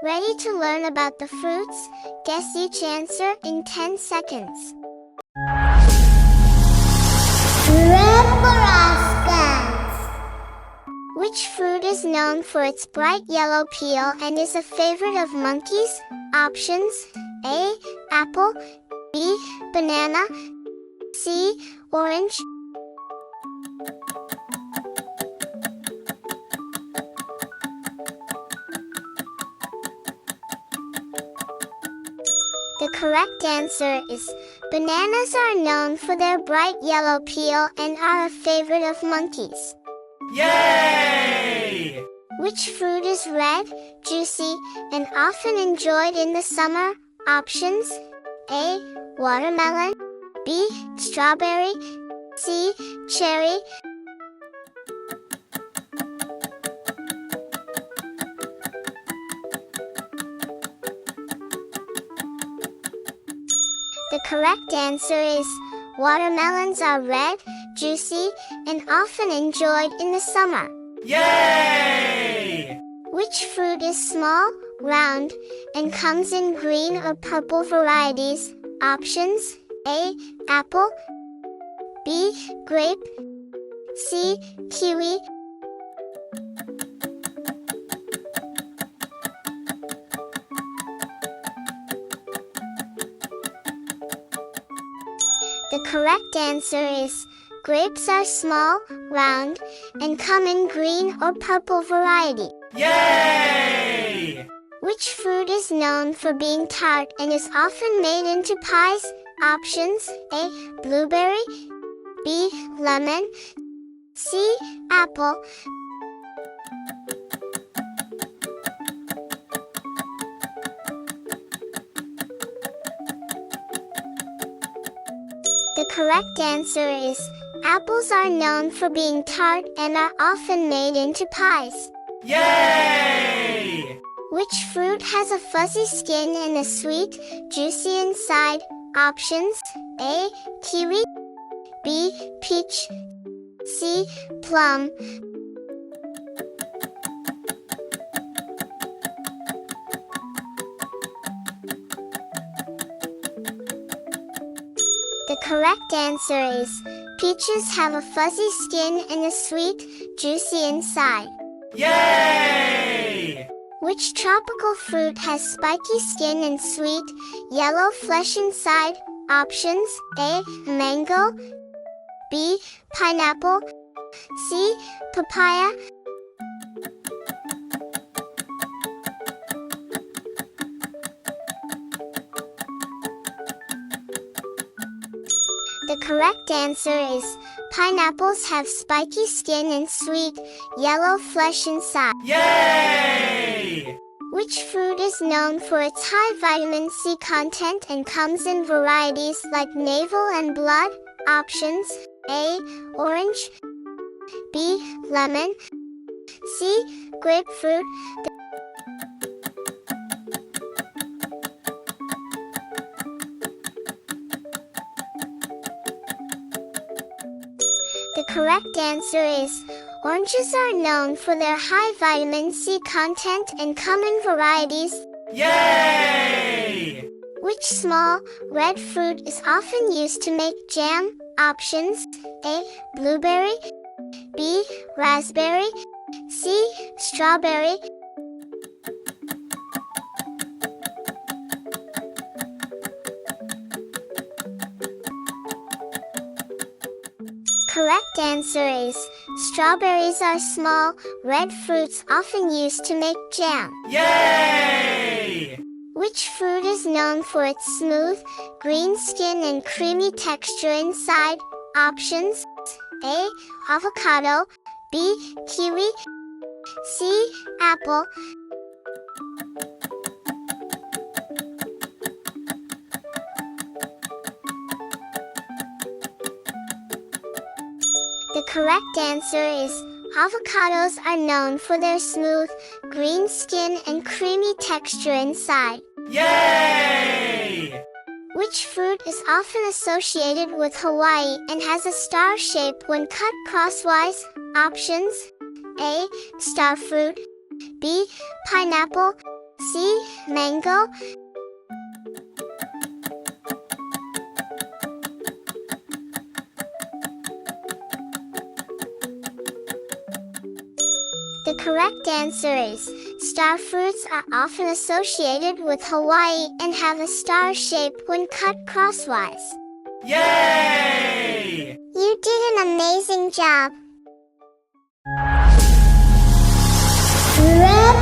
Ready to learn about the fruits? Guess each answer in 10 seconds. Which fruit is known for its bright yellow peel and is a favorite of monkeys? Options: A. Apple, B. Banana, C. Orange. The correct answer is bananas are known for their bright yellow peel and are a favorite of monkeys. Yay! Which fruit is red, juicy, and often enjoyed in the summer? Options: A. Watermelon, B. Strawberry, C. Cherry. The correct answer is watermelons are red, juicy, and often enjoyed in the summer. Yay! Which fruit is small, round, and comes in green or purple varieties? Options: A. Apple, B. Grape, C. Kiwi. The correct answer is grapes are small, round, and come in green or purple variety. Yay! Which fruit is known for being tart and is often made into pies? Options: A. Blueberry, B. Lemon, C. Apple. The correct answer is apples are known for being tart and are often made into pies. Yay! Which fruit has a fuzzy skin and is sweet, juicy inside? Options: A. Kiwi, B. Peach, C. Plum. The correct answer is peaches have a fuzzy skin and is sweet, juicy inside. Yay! Which tropical fruit has spiky skin and sweet, yellow flesh inside? Options: A. Mango, B. Pineapple, C. Papaya. The correct answer is pineapples have spiky skin and sweet, yellow flesh inside. Yay! Which fruit is known for its high vitamin C content and comes in varieties like navel and blood? Options: A. Orange, B. Lemon, C. Grapefruit. The correct answer is oranges are known for their high vitamin C content and come in varieties. Yay! Which small, red fruit is often used to make jam? Options: A. Blueberry, B. Raspberry, C. Strawberry. Correct answer is strawberries are small, red fruits often used to make jam. Yay! Which fruit is known for its smooth, green skin and creamy texture inside? Options: A. Avocado, B. Kiwi, C. Apple. The correct answer is avocados are known for their smooth, green skin and creamy texture inside. Yay! Which fruit is often associated with Hawaii and has a star shape when cut crosswise? Options: A. Starfruit, B. Pineapple, C. Mango. The correct answer is, starfruits are often associated with Hawaii and have a star shape when cut crosswise. Yay! You did an amazing job. Red